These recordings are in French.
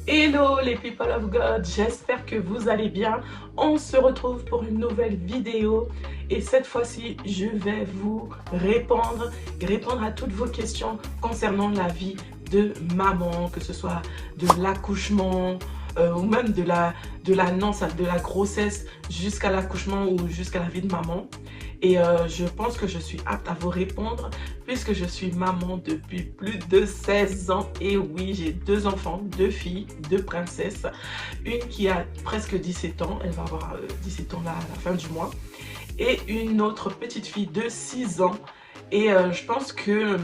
Hello les people of God, j'espère que vous allez bien. On se retrouve pour une nouvelle vidéo et cette fois-ci, je vais vous répondre à toutes vos questions concernant la vie de maman, que ce soit de l'accouchement ou même de l'annonce, de la grossesse jusqu'à l'accouchement ou jusqu'à la vie de maman. Et je pense que je suis apte à vous répondre puisque je suis maman depuis plus de 16 ans. Et oui, j'ai deux enfants, deux filles, deux princesses. Une qui a presque 17 ans, elle va avoir 17 ans là, à la fin du mois. Et une autre petite fille de 6 ans. Et je pense que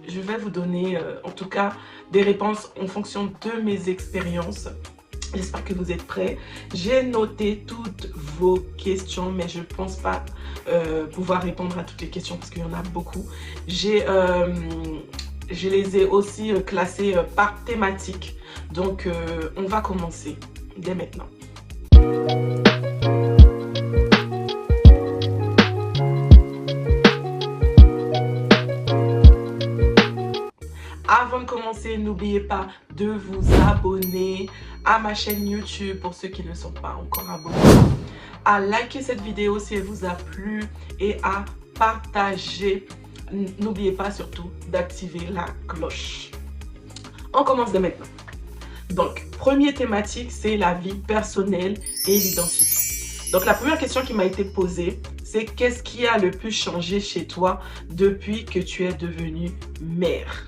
je vais vous donner en tout cas des réponses en fonction de mes expériences. J'espère que vous êtes prêts. J'ai noté toutes vos questions, mais je ne pense pas pouvoir répondre à toutes les questions parce qu'il y en a beaucoup. Je les ai aussi classées par thématique. Donc, on va commencer dès maintenant. Avant de commencer, n'oubliez pas de vous abonner à ma chaîne YouTube pour ceux qui ne sont pas encore abonnés, à liker cette vidéo si elle vous a plu et à partager. N'oubliez pas surtout d'activer la cloche. On commence dès maintenant. Donc, première thématique, c'est la vie personnelle et l'identité. Donc, la première question qui m'a été posée, c'est qu'est-ce qui a le plus changé chez toi depuis que tu es devenue mère?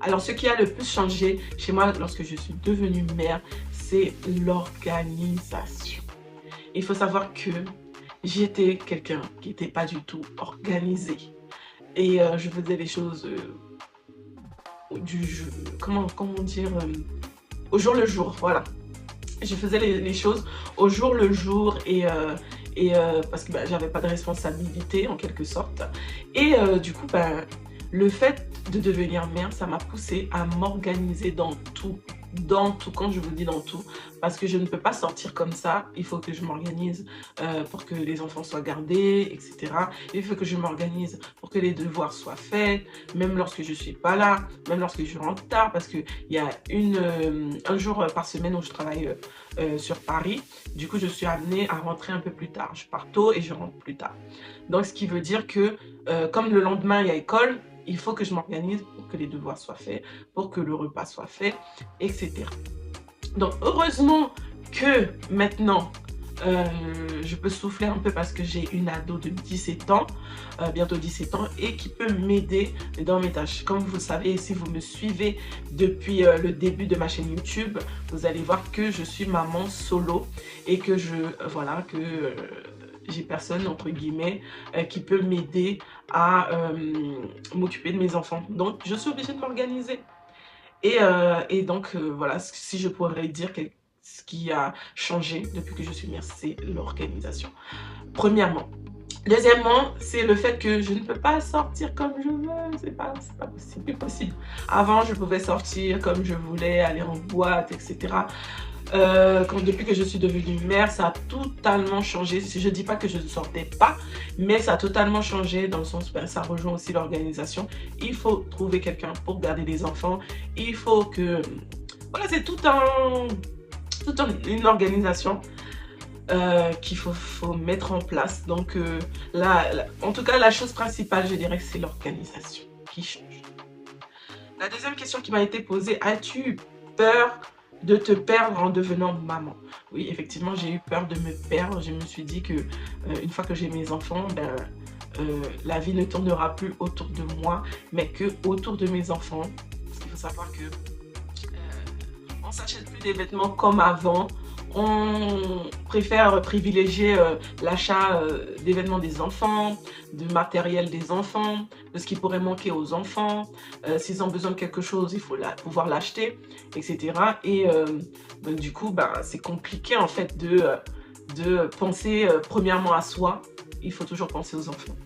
Alors, ce qui a le plus changé chez moi lorsque je suis devenue mère, c'est l'organisation. Il faut savoir que j'étais quelqu'un qui n'était pas du tout organisé. Et je faisais les choses au jour le jour, voilà. Je faisais les choses au jour le jour et parce que j'avais pas de responsabilité en quelque sorte. Et du coup, le fait de devenir mère, ça m'a poussée à m'organiser dans tout, quand je vous dis dans tout, parce que je ne peux pas sortir comme ça, il faut que je m'organise pour que les enfants soient gardés, etc. Il faut que je m'organise pour que les devoirs soient faits, même lorsque je suis pas là, même lorsque je rentre tard, parce qu'il y a un jour par semaine où je travaille sur Paris, du coup je suis amenée à rentrer un peu plus tard, je pars tôt et je rentre plus tard. Donc ce qui veut dire que comme le lendemain il y a école, il faut que je m'organise pour que les devoirs soient faits, pour que le repas soit fait, etc. Donc, heureusement que maintenant, je peux souffler un peu parce que j'ai une ado de 17 ans, bientôt 17 ans, et qui peut m'aider dans mes tâches. Comme vous savez, si vous me suivez depuis le début de ma chaîne YouTube, vous allez voir que je suis maman solo et que j'ai personne, entre guillemets, qui peut m'aider à m'occuper de mes enfants. Donc, je suis obligée de m'organiser. Et donc, voilà, si je pourrais dire ce qui a changé depuis que je suis mère, c'est l'organisation. Premièrement. Deuxièmement, c'est le fait que je ne peux pas sortir comme je veux. C'est pas possible, plus possible. Avant, je pouvais sortir comme je voulais, aller en boîte, etc. Depuis que je suis devenue mère, ça a totalement changé. Je ne dis pas que je ne sortais pas, mais ça a totalement changé dans le sens où ça rejoint aussi l'organisation. Il faut trouver quelqu'un pour garder les enfants. Il faut que... Voilà, c'est une organisation qu'il faut mettre en place. Donc en tout cas, la chose principale, je dirais que c'est l'organisation qui change. La deuxième question qui m'a été posée, as-tu peur de te perdre en devenant maman? Oui, effectivement, j'ai eu peur de me perdre. Je me suis dit que une fois que j'ai mes enfants, la vie ne tournera plus autour de moi, mais que autour de mes enfants. Parce qu'il faut savoir que on s'achète plus des vêtements comme avant. On préfère privilégier l'achat des vêtements des enfants, du matériel des enfants, de ce qui pourrait manquer aux enfants. S'ils ont besoin de quelque chose, il faut pouvoir l'acheter, etc. Et du coup, c'est compliqué en fait de penser premièrement à soi. Il faut toujours penser aux enfants.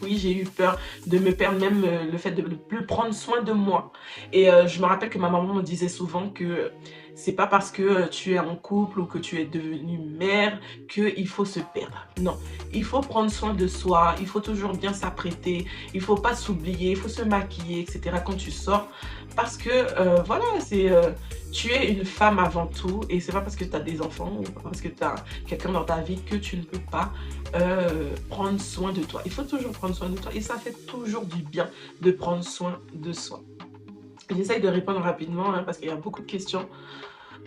Oui, j'ai eu peur de me perdre, même le fait de ne plus prendre soin de moi. Et je me rappelle que ma maman me disait souvent que c'est pas parce que tu es en couple ou que tu es devenue mère qu'il faut se perdre. Non, il faut prendre soin de soi, il faut toujours bien s'apprêter, il faut pas s'oublier, il faut se maquiller, etc. quand tu sors. Parce que voilà, Tu es une femme avant tout et c'est pas parce que tu as des enfants ou pas parce que tu as quelqu'un dans ta vie que tu ne peux pas prendre soin de toi. Il faut toujours prendre soin de toi et ça fait toujours du bien de prendre soin de soi. J'essaye de répondre rapidement parce qu'il y a beaucoup de questions.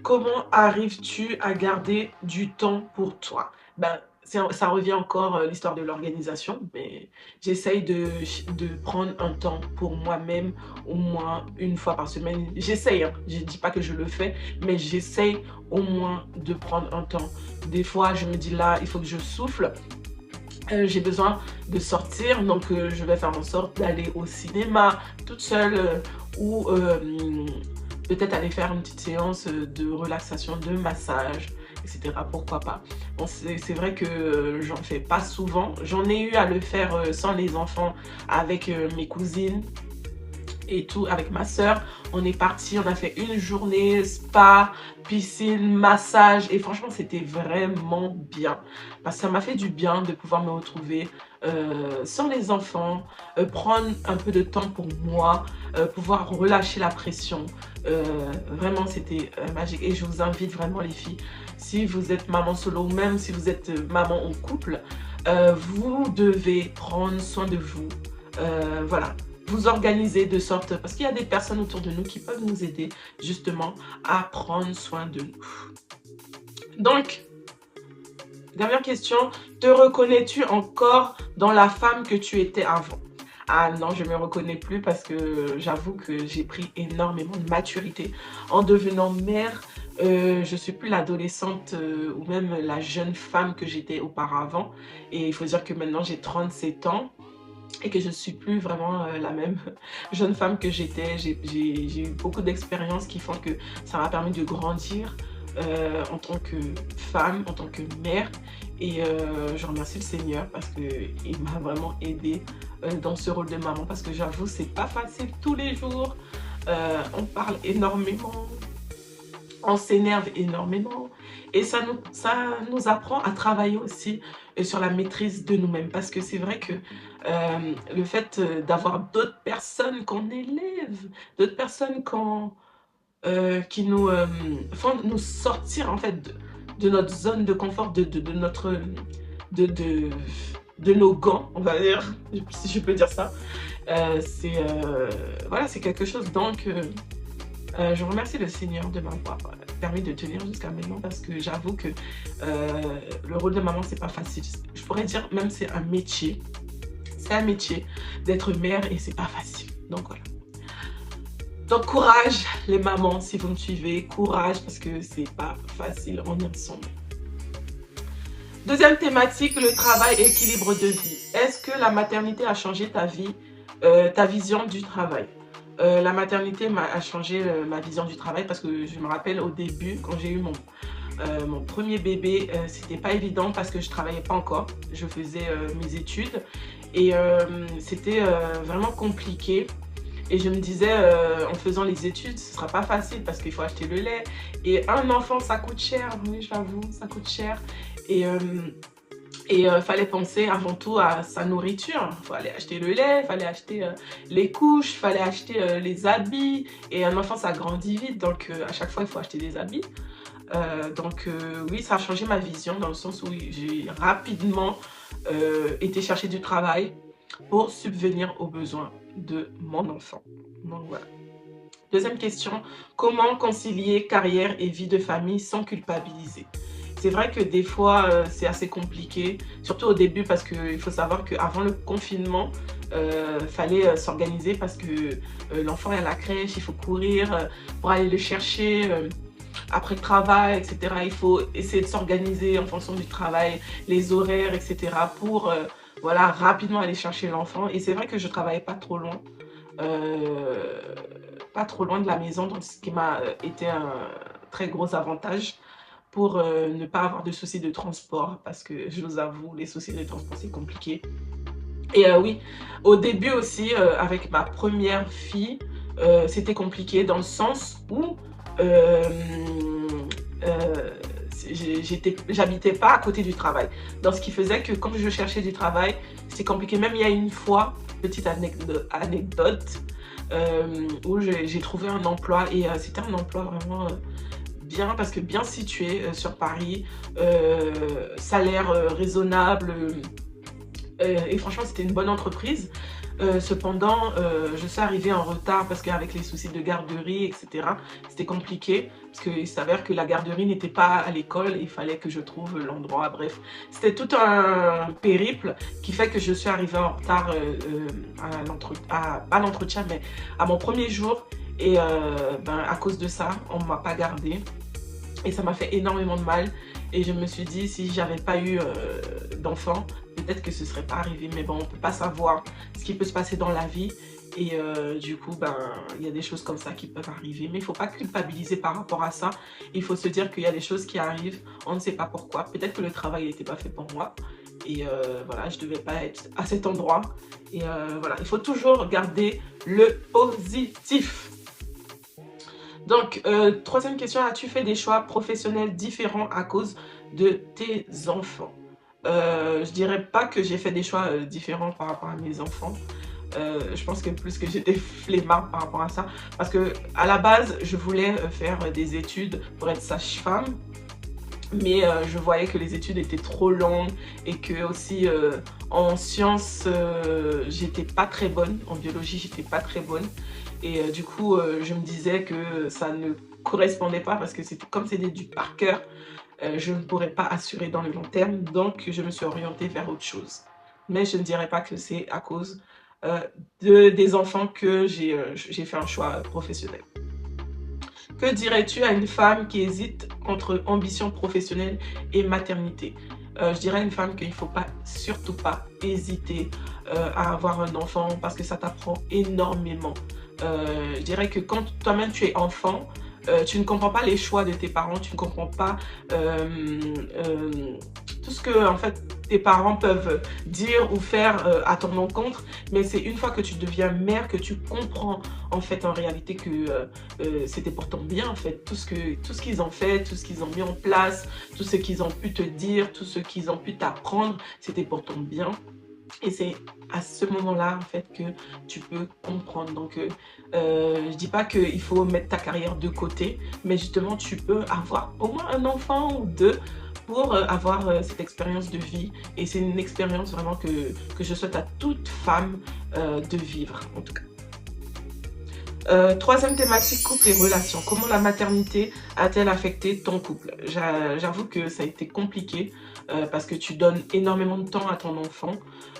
Comment arrives-tu à garder du temps pour toi? Ben, ça revient encore l'histoire de l'organisation, mais j'essaye de prendre un temps pour moi-même au moins une fois par semaine. J'essaye, hein, je ne dis pas que je le fais, mais j'essaye au moins de prendre un temps. Des fois, je me dis là, il faut que je souffle. J'ai besoin de sortir, donc je vais faire en sorte d'aller au cinéma toute seule ou peut-être aller faire une petite séance de relaxation, de massage, etc. Pourquoi pas. Bon, c'est vrai que j'en fais pas souvent. J'en ai eu à le faire sans les enfants, avec mes cousines et tout, avec ma soeur. On est parti, on a fait une journée spa, piscine, massage et franchement c'était vraiment bien parce que ça m'a fait du bien de pouvoir me retrouver sans les enfants, prendre un peu de temps pour moi, pouvoir relâcher la pression. Vraiment c'était magique et je vous invite vraiment les filles, si vous êtes maman solo ou même si vous êtes maman en couple, vous devez prendre soin de vous. Voilà, vous organiser de sorte, parce qu'il y a des personnes autour de nous qui peuvent nous aider justement à prendre soin de nous. Donc, dernière question, te reconnais-tu encore dans la femme que tu étais avant? Ah non, je ne me reconnais plus parce que j'avoue que j'ai pris énormément de maturité en devenant mère. Je ne suis plus l'adolescente ou même la jeune femme que j'étais auparavant. Et il faut dire que maintenant j'ai 37 ans. Et que je ne suis plus vraiment la même jeune femme que j'étais. J'ai eu beaucoup d'expériences qui font que ça m'a permis de grandir en tant que femme, en tant que mère. Et je remercie le Seigneur parce qu'il m'a vraiment aidée dans ce rôle de maman. Parce que j'avoue, c'est pas facile tous les jours. On parle énormément, on s'énerve énormément. Et ça nous apprend à travailler aussi sur la maîtrise de nous-mêmes. Parce que c'est vrai que le fait d'avoir d'autres personnes qu'on élève, d'autres personnes qui nous font nous sortir en fait de notre zone de confort, de nos gants, on va dire, si je peux dire ça. Voilà, c'est quelque chose donc... je remercie le Seigneur de m'avoir permis de tenir jusqu'à maintenant parce que j'avoue que le rôle de maman c'est pas facile. Je pourrais dire même c'est un métier. C'est un métier d'être mère et c'est pas facile. Donc voilà. Donc courage les mamans si vous me suivez. Courage parce que c'est pas facile, on est ensemble. Deuxième thématique, le travail et équilibre de vie. Est-ce que la maternité a changé ta vie, ta vision du travail? La maternité a changé ma vision du travail parce que je me rappelle au début quand j'ai eu mon premier bébé, c'était pas évident parce que je travaillais pas encore, je faisais mes études et c'était vraiment compliqué et je me disais en faisant les études ce sera pas facile parce qu'il faut acheter le lait et un enfant ça coûte cher, oui j'avoue ça coûte cher et fallait penser avant tout à sa nourriture. Il fallait acheter le lait, il fallait acheter les couches, il fallait acheter les habits. Et un enfant, ça grandit vite, donc à chaque fois, il faut acheter des habits. Oui, ça a changé ma vision dans le sens où j'ai rapidement été chercher du travail pour subvenir aux besoins de mon enfant. Donc voilà. Deuxième question, comment concilier carrière et vie de famille sans culpabiliser? C'est vrai que des fois, c'est assez compliqué, surtout au début parce qu'il faut savoir qu'avant le confinement, fallait s'organiser parce que l'enfant est à la crèche, il faut courir pour aller le chercher après le travail, etc. Il faut essayer de s'organiser en fonction du travail, les horaires, etc. pour voilà, rapidement aller chercher l'enfant. Et c'est vrai que je ne travaillais pas trop loin. Pas trop loin de la maison, donc ce qui m'a été un très gros avantage pour ne pas avoir de soucis de transport parce que je vous avoue, les soucis de transport c'est compliqué. Et oui, au début aussi, avec ma première fille, c'était compliqué dans le sens où j'habitais pas à côté du travail. Donc ce qui faisait que quand je cherchais du travail, c'était compliqué. Même il y a une fois, petite anecdote, où j'ai trouvé un emploi et c'était un emploi vraiment bien parce que bien situé sur Paris, salaire raisonnable et franchement c'était une bonne entreprise. Cependant, je suis arrivée en retard parce qu'avec les soucis de garderie, etc., c'était compliqué parce qu'il s'avère que la garderie n'était pas à l'école et il fallait que je trouve l'endroit. Bref, c'était tout un périple qui fait que je suis arrivée en retard pas à l'entretien, mais à mon premier jour. Et à cause de ça, on ne m'a pas gardée. Et ça m'a fait énormément de mal. Et je me suis dit, si j'avais pas eu d'enfant, peut-être que ce serait pas arrivé. Mais bon, on peut pas savoir ce qui peut se passer dans la vie. Et du coup, il y a des choses comme ça qui peuvent arriver. Mais il faut pas culpabiliser par rapport à ça. Il faut se dire qu'il y a des choses qui arrivent. On ne sait pas pourquoi. Peut-être que le travail n'était pas fait pour moi. Et voilà, je devais pas être à cet endroit. Et voilà, il faut toujours garder le positif. Donc, troisième question, as-tu fait des choix professionnels différents à cause de tes enfants? Je dirais pas que j'ai fait des choix différents par rapport à mes enfants. Je pense que plus que j'étais flemmarde par rapport à ça. Parce que à la base, je voulais faire des études pour être sage-femme. Mais je voyais que les études étaient trop longues et que aussi en sciences, j'étais pas très bonne. En biologie, j'étais pas très bonne. Et du coup, je me disais que ça ne correspondait pas parce que comme c'était du par cœur, je ne pourrais pas assurer dans le long terme. Donc, je me suis orientée vers autre chose. Mais je ne dirais pas que c'est à cause des enfants que j'ai fait un choix professionnel. Que dirais-tu à une femme qui hésite entre ambition professionnelle et maternité? Je dirais à une femme qu'il ne faut pas, surtout pas hésiter à avoir un enfant parce que ça t'apprend énormément. Je dirais que quand toi-même tu es enfant, tu ne comprends pas les choix de tes parents, tu ne comprends pas tout ce que en fait tes parents peuvent dire ou faire à ton encontre, mais c'est une fois que tu deviens mère que tu comprends en fait en réalité que c'était pour ton bien en fait, tout ce qu'ils ont fait, tout ce qu'ils ont mis en place, tout ce qu'ils ont pu te dire, tout ce qu'ils ont pu t'apprendre, c'était pour ton bien. Et c'est à ce moment-là, en fait, que tu peux comprendre. Donc, je dis pas qu'il faut mettre ta carrière de côté, mais justement, tu peux avoir au moins un enfant ou deux pour avoir cette expérience de vie. Et c'est une expérience vraiment que je souhaite à toute femme de vivre, en tout cas. Troisième thématique, couple et relations. Comment la maternité a-t-elle affecté ton couple? J'avoue que ça a été compliqué parce que tu donnes énormément de temps à ton enfant.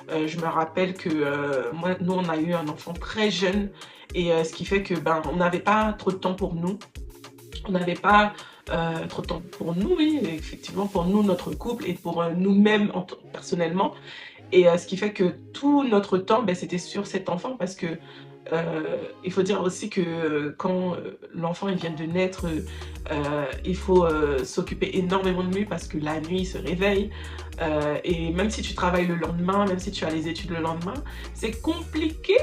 Je me rappelle que nous, on a eu un enfant très jeune et ce qui fait que on n'avait pas trop de temps pour nous. On n'avait pas trop de temps pour nous, oui, effectivement, pour nous, notre couple et pour nous-mêmes personnellement. Et ce qui fait que tout notre temps, c'était sur cet enfant parce que il faut dire aussi que quand l'enfant vient de naître, il faut s'occuper énormément de lui parce que la nuit il se réveille et même si tu travailles le lendemain, même si tu as les études le lendemain, c'est compliqué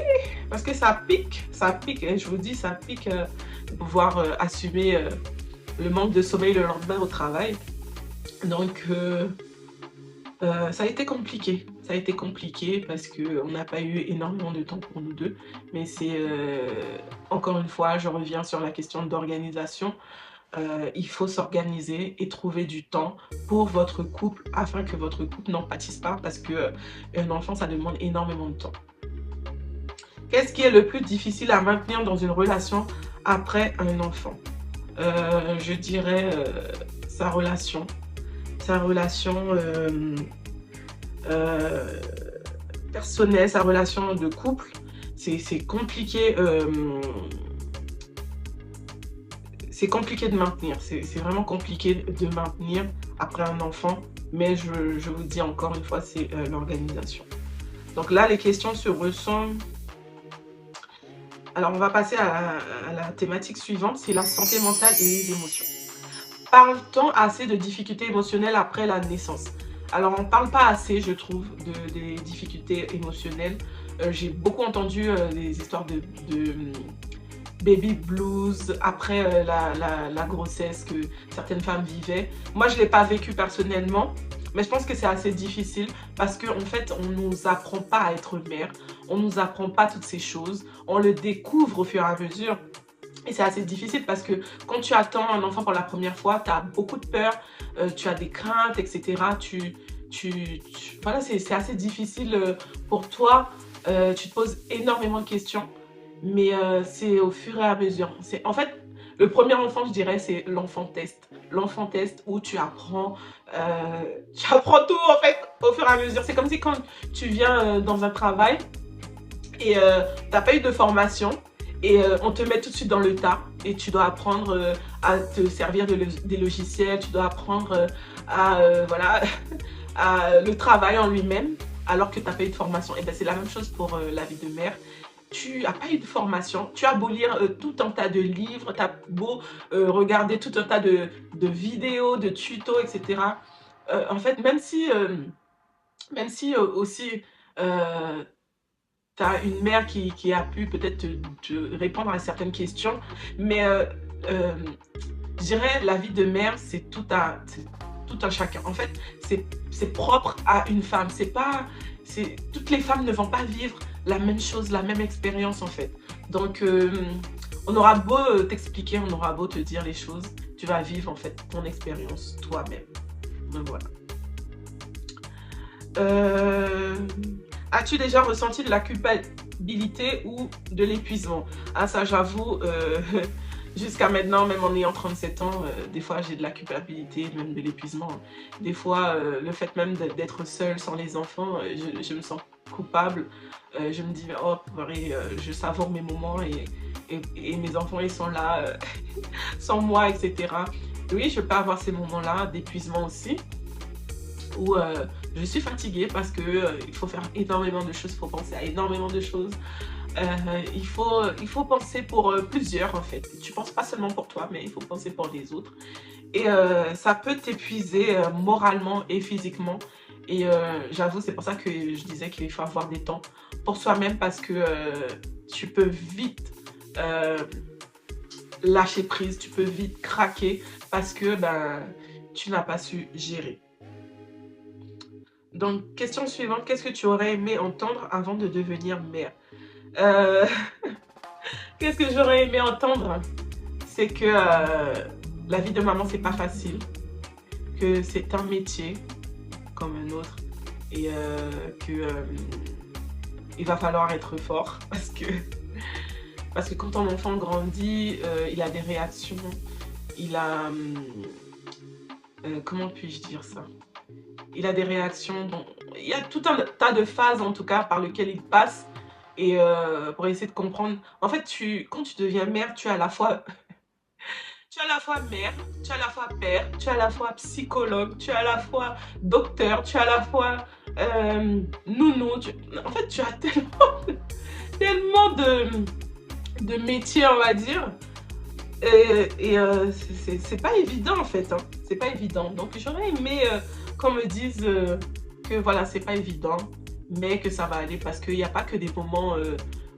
parce que ça pique, hein, je vous dis, ça pique de pouvoir assumer le manque de sommeil le lendemain au travail. Donc ça a été compliqué. Ça a été compliqué parce qu'on n'a pas eu énormément de temps pour nous deux. Mais c'est, encore une fois, je reviens sur la question d'organisation. Il faut s'organiser et trouver du temps pour votre couple afin que votre couple n'en pâtisse pas parce qu'un enfant, ça demande énormément de temps. Qu'est-ce qui est le plus difficile à maintenir dans une relation après un enfant? Je dirais sa relation. Sa relation personnelle, sa relation de couple, c'est compliqué. C'est compliqué de maintenir. C'est vraiment compliqué de maintenir après un enfant. Mais je vous dis encore une fois, c'est l'organisation. Donc là, les questions se ressemblent. Alors, on va passer à la thématique suivante, c'est la santé mentale et les émotions. Parle-t-on assez de difficultés émotionnelles après la naissance? Alors, on ne parle pas assez, je trouve, des difficultés émotionnelles. J'ai beaucoup entendu des histoires de baby blues après la grossesse que certaines femmes vivaient. Moi, je ne l'ai pas vécu personnellement. Mais je pense que c'est assez difficile parce qu'en fait, on ne nous apprend pas à être mère. On ne nous apprend pas toutes ces choses. On le découvre au fur et à mesure. Et c'est assez difficile parce que quand tu attends un enfant pour la première fois, tu as beaucoup de peur, tu as des craintes, etc. Voilà, c'est assez difficile pour toi. Tu te poses énormément de questions. Mais c'est au fur et à mesure. En fait, le premier enfant, je dirais, c'est l'enfant test. L'enfant test où tu apprends tout en fait au fur et à mesure. C'est comme si quand tu viens dans un travail et tu n'as pas eu de formation et on te met tout de suite dans le tas et tu dois apprendre à te servir des logiciels, tu dois apprendre voilà, le travail en lui-même alors que tu n'as pas eu de formation. Et ben c'est la même chose pour la vie de mère. Tu n'as pas eu de formation, tu as beau lire tout un tas de livres, tu as beau regarder tout un tas de vidéos, de tutos, etc. En fait, même si aussi tu as une mère qui a pu peut-être te répondre à certaines questions, mais je dirais la vie de mère, c'est tout un chacun. En fait, c'est propre à une femme. Toutes les femmes ne vont pas vivre la même chose, la même expérience en fait. Donc, on aura beau t'expliquer, on aura beau te dire les choses, tu vas vivre en fait ton expérience toi-même. Donc voilà. As-tu déjà ressenti de la culpabilité ou de l'épuisement? Ah ça j'avoue, jusqu'à maintenant, même en ayant 37 ans, des fois j'ai de la culpabilité, même de l'épuisement. Des fois, le fait même d'être seule sans les enfants, je me sens coupable. Je me dis, oh, je savoure mes moments et mes enfants, ils sont là sans moi, etc. Oui, je peux avoir ces moments-là d'épuisement aussi, où je suis fatiguée parce que il faut faire énormément de choses, il faut penser à énormément de choses. Il faut penser pour plusieurs en fait. Tu ne penses pas seulement pour toi, mais il faut penser pour les autres. Et ça peut t'épuiser moralement et physiquement. Et j'avoue, c'est pour ça que je disais qu'il faut avoir des temps pour soi-même parce que tu peux vite lâcher prise, tu peux vite craquer parce que tu n'as pas su gérer. Donc, question suivante, qu'est-ce que tu aurais aimé entendre avant de devenir mère? Qu'est-ce que j'aurais aimé entendre? C'est que la vie de maman, c'est pas facile, que c'est un métier comme un autre et il va falloir être fort parce que quand ton enfant grandit, il a des réactions, il a... comment puis-je dire ça? Il a des réactions, il y a tout un tas de phases en tout cas par lesquelles il passe et pour essayer de comprendre. En fait, quand tu deviens mère, tu es à la fois mère, tu es à la fois père, tu es à la fois psychologue, tu es à la fois docteur, tu es à la fois nounou. En fait, tu as tellement de métiers, on va dire. Et c'est pas évident en fait, hein. C'est pas évident. Donc j'aurais aimé qu'on me dise que voilà, c'est pas évident, mais que ça va aller parce qu'il n'y a pas que des moments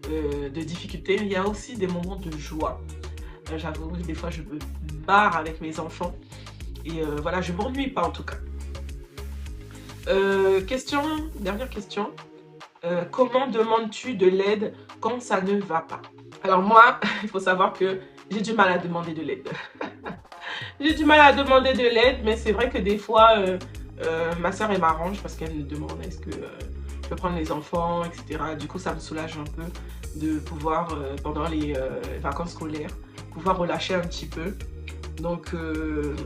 de difficulté, il y a aussi des moments de joie. J'avoue, des fois je me barre avec mes enfants et voilà, je m'ennuie pas en tout cas. Dernière question. Comment demandes-tu de l'aide quand ça ne va pas? Alors moi, il faut savoir que j'ai du mal à demander de l'aide. J'ai du mal à demander de l'aide, mais c'est vrai que des fois, ma soeur elle m'arrange parce qu'elle me demande est-ce que je peux prendre les enfants, etc. Du coup, ça me soulage un peu de pouvoir, pendant les vacances scolaires, pouvoir relâcher un petit peu. Donc,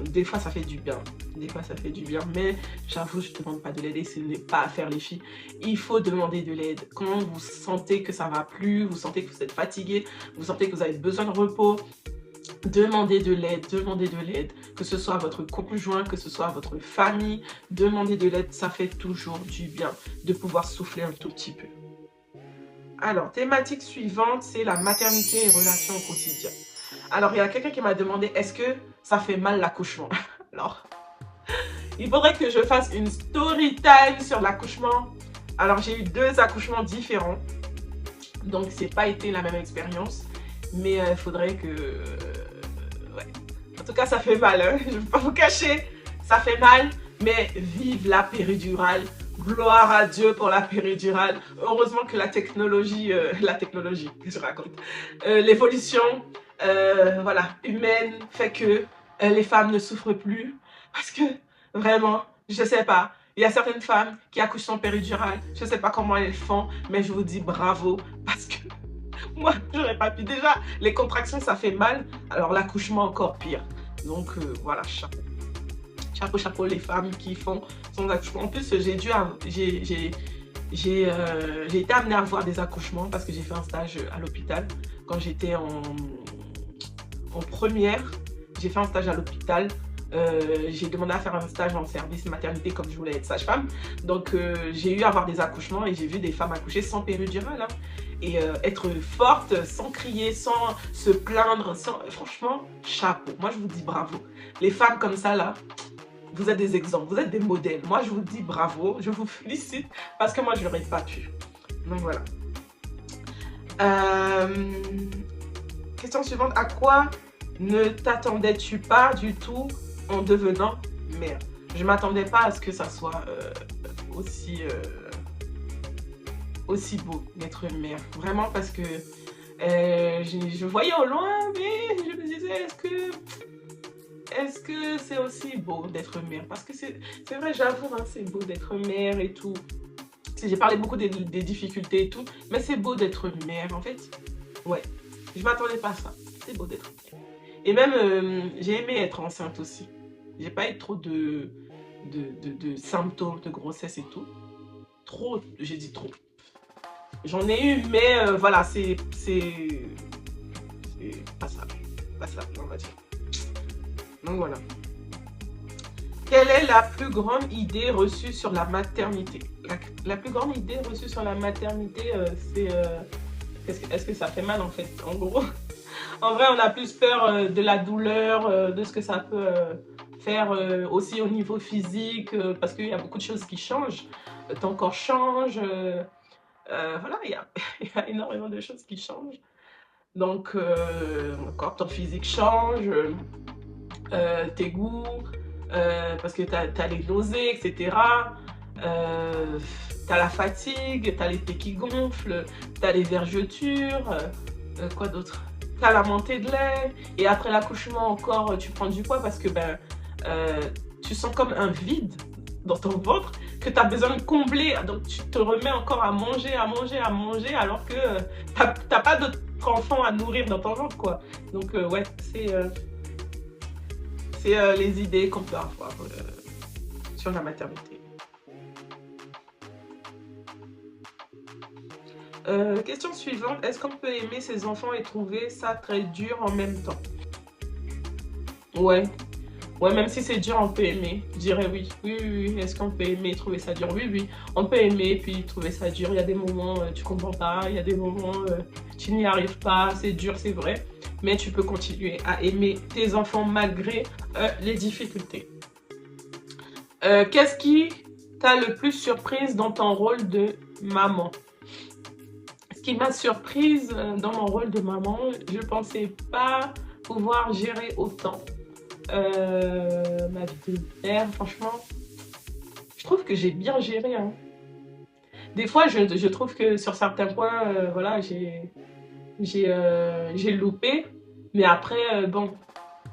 des fois, ça fait du bien. Des fois, ça fait du bien. Mais j'avoue, je ne demande pas de l'aide et ce n'est pas à faire les filles. Il faut demander de l'aide. Quand vous sentez que ça ne va plus, vous sentez que vous êtes fatigué, vous sentez que vous avez besoin de repos, demandez de l'aide, demandez de l'aide. Que ce soit votre conjoint, que ce soit votre famille, demandez de l'aide. Ça fait toujours du bien de pouvoir souffler un tout petit peu. Alors, thématique suivante, c'est la maternité et relations au quotidien. Alors, il y a quelqu'un qui m'a demandé, est-ce que ça fait mal l'accouchement? Alors, il faudrait que je fasse une story time sur l'accouchement. Alors, j'ai eu 2 accouchements différents. Donc, c'est pas été la même expérience. Mais il faudrait que... ouais. En tout cas, ça fait mal. Hein, je ne vais pas vous cacher. Ça fait mal. Mais vive la péridurale. Gloire à Dieu pour la péridurale. Heureusement que la technologie, que je raconte, l'évolution, voilà, humaine fait que les femmes ne souffrent plus. Parce que vraiment, je sais pas, il y a certaines femmes qui accouchent sans péridurale. Je sais pas comment elles font, mais je vous dis bravo. Parce que moi, j'aurais pas pu. Déjà, les contractions, ça fait mal. Alors l'accouchement, encore pire. Donc voilà, chapeau. Chapeau, chapeau les femmes qui font son accouchement. En plus, j'ai été amenée à voir des accouchements parce que j'ai fait un stage à l'hôpital. Quand j'étais en première, j'ai fait un stage à l'hôpital. J'ai demandé à faire un stage en service maternité comme je voulais être sage-femme. Donc j'ai eu à voir des accouchements et j'ai vu des femmes accoucher sans péridurale. Hein. Et être forte, sans crier, sans se plaindre. Franchement, chapeau. Moi, je vous dis bravo. Les femmes comme ça, là, vous êtes des exemples, vous êtes des modèles. Moi, je vous dis bravo, je vous félicite parce que moi, je n'aurais pas pu. Donc, voilà. Question suivante. À quoi ne t'attendais-tu pas du tout en devenant mère? Je ne m'attendais pas à ce que ça soit aussi beau d'être mère. Vraiment parce que je voyais au loin, mais je me disais, est-ce que c'est aussi beau d'être mère? Parce que c'est vrai, j'avoue, hein, c'est beau d'être mère et tout. J'ai parlé beaucoup des difficultés et tout, mais c'est beau d'être mère, en fait. Ouais, je m'attendais pas à ça. C'est beau d'être mère. Et même, j'ai aimé être enceinte aussi. J'ai pas eu trop de symptômes de grossesse et tout. Trop, j'ai dit trop. J'en ai eu, mais voilà, c'est pas ça. Pas ça, on va dire. Donc voilà. Quelle est la plus grande idée reçue sur la maternité? La plus grande idée reçue sur la maternité, c'est... Est-ce que ça fait mal en fait? En gros, en vrai, on a plus peur de la douleur, de ce que ça peut faire aussi au niveau physique, parce qu'il y a beaucoup de choses qui changent. Ton corps change, voilà, il y a énormément de choses qui changent. Donc, encore ton physique change. Tes goûts, parce que tu as les nausées, etc. Tu as la fatigue, tu as les pieds qui gonflent, tu as les vergetures, quoi d'autre? Tu as la montée de lait, et après l'accouchement encore, tu prends du poids parce que tu sens comme un vide dans ton ventre que tu as besoin de combler. Donc tu te remets encore à manger, alors que tu n'as pas d'autres enfants à nourrir dans ton ventre, quoi. Donc ouais, c'est les idées qu'on peut avoir sur la maternité. Question suivante. Est-ce qu'on peut aimer ses enfants et trouver ça très dur en même temps? Ouais. Ouais, même si c'est dur, on peut aimer. Je dirais oui. Oui. Est-ce qu'on peut aimer et trouver ça dur? Oui. On peut aimer et puis trouver ça dur. Il y a des moments tu comprends pas. Il y a des moments tu n'y arrives pas. C'est dur, c'est vrai. Mais tu peux continuer à aimer tes enfants malgré les difficultés. Qu'est-ce qui t'a le plus surprise dans ton rôle de maman? Ce qui m'a surprise dans mon rôle de maman, je ne pensais pas pouvoir gérer autant ma vie de mère. Franchement, je trouve que j'ai bien géré. Hein. Des fois, je trouve que sur certains points, voilà, j'ai loupé, mais après, bon,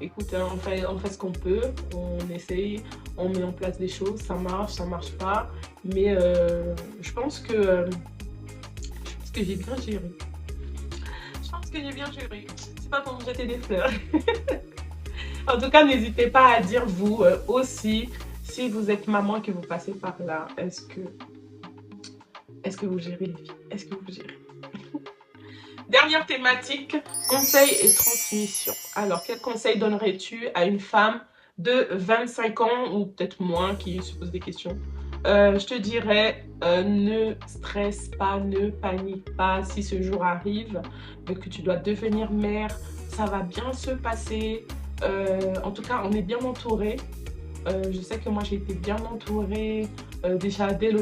écoute, hein, on fait ce qu'on peut, on essaye, on met en place des choses, ça marche pas, mais je pense que j'ai bien géré. Je pense que j'ai bien géré. C'est pas pour me jeter des fleurs. En tout cas, n'hésitez pas à dire vous aussi, si vous êtes maman et que vous passez par là, est-ce que vous gérez les filles? Est-ce que vous gérez? Dernière thématique, conseils et transmission. Alors, quel conseil donnerais-tu à une femme de 25 ans ou peut-être moins qui se pose des questions? Je te dirais, ne stresse pas, ne panique pas si ce jour arrive, que tu dois devenir mère, ça va bien se passer. En tout cas, on est bien entouré. Je sais que moi, j'ai été bien entourée déjà dès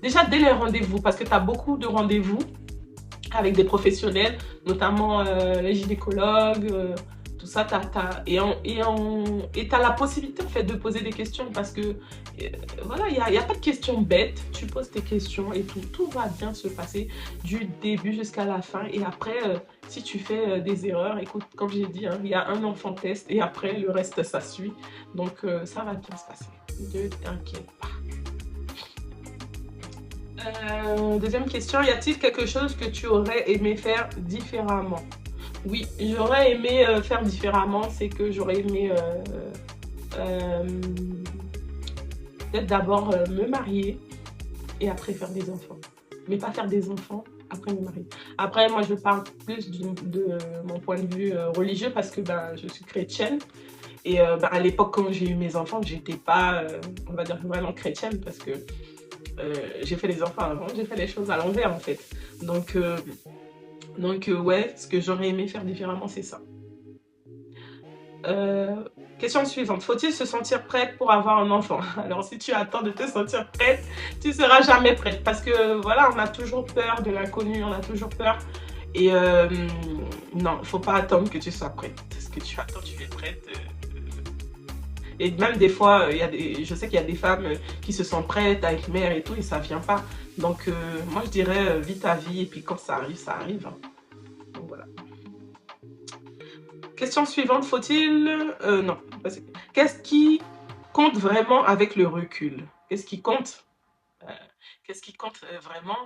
les rendez-vous, parce que tu as beaucoup de rendez-vous avec des professionnels, notamment les gynécologues, tout tout ça, et t'as la possibilité en fait de poser des questions parce que voilà, il n'y a pas de questions bêtes. Tu poses tes questions et tout va bien se passer du début jusqu'à la fin. Et après, si tu fais des erreurs, écoute, comme j'ai dit, hein, il y a un enfant test et après le reste ça suit. Donc ça va bien se passer. Ne t'inquiète pas. Deuxième question, y a-t-il quelque chose que tu aurais aimé faire différemment? Oui, j'aurais aimé faire différemment, c'est que j'aurais aimé peut-être d'abord me marier et après faire des enfants. Mais pas faire des enfants après me marier. Après, moi, je parle plus de mon point de vue religieux parce que je suis chrétienne. Et à l'époque, quand j'ai eu mes enfants, j'étais pas, on va dire, vraiment chrétienne parce que j'ai fait les enfants avant, j'ai fait les choses à l'envers en fait. Donc ouais, ce que j'aurais aimé faire différemment, c'est ça. Question suivante. Faut-il se sentir prête pour avoir un enfant? Alors, si tu attends de te sentir prête, tu seras jamais prête. Parce que, voilà, on a toujours peur de l'inconnu, on a toujours peur. Et non, il faut pas attendre que tu sois prête. Parce que tu attends, tu es prête. Et même des fois, je sais qu'il y a des femmes qui se sentent prêtes à être mère et tout, et ça vient pas. Donc, moi, je dirais, vis ta vie, et puis quand ça arrive, ça arrive. Hein. Donc, voilà. Question suivante, faut-il... non, qu'est-ce qui compte vraiment avec le recul? Qu'est-ce qui compte? Qu'est-ce qui compte vraiment?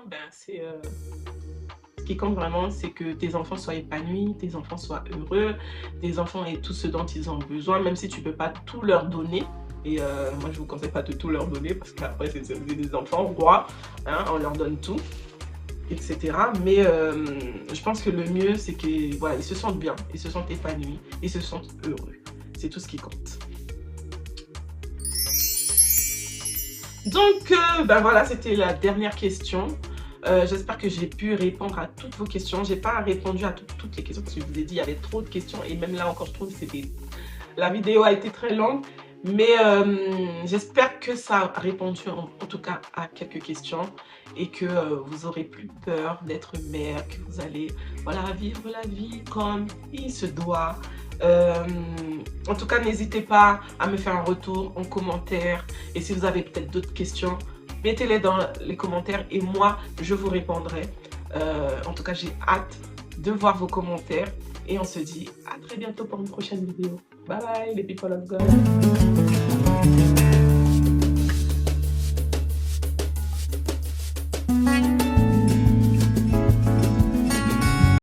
Ce qui compte vraiment, c'est que tes enfants soient épanouis, tes enfants soient heureux, tes enfants aient tout ce dont ils ont besoin, même si tu ne peux pas tout leur donner. Et moi, je ne vous conseille pas de tout leur donner, parce qu'après, c'est des enfants rois, hein, on leur donne tout, etc. Mais je pense que le mieux, c'est qu'ils voilà, ils se sentent bien, ils se sentent épanouis, ils se sentent heureux. C'est tout ce qui compte. Donc, voilà, c'était la dernière question. J'espère que j'ai pu répondre à toutes vos questions. J'ai pas répondu à toutes les questions parce que je vous ai dit, il y avait trop de questions. Et même là encore, je trouve que la vidéo a été très longue. Mais j'espère que ça a répondu en tout cas à quelques questions. Et que vous aurez plus peur d'être mère. Que vous allez voilà, vivre la vie comme il se doit. En tout cas, n'hésitez pas à me faire un retour en commentaire. Et si vous avez peut-être d'autres questions, mettez-les dans les commentaires et moi, je vous répondrai. En tout cas, j'ai hâte de voir vos commentaires. Et on se dit à très bientôt pour une prochaine vidéo. Bye bye les people of God.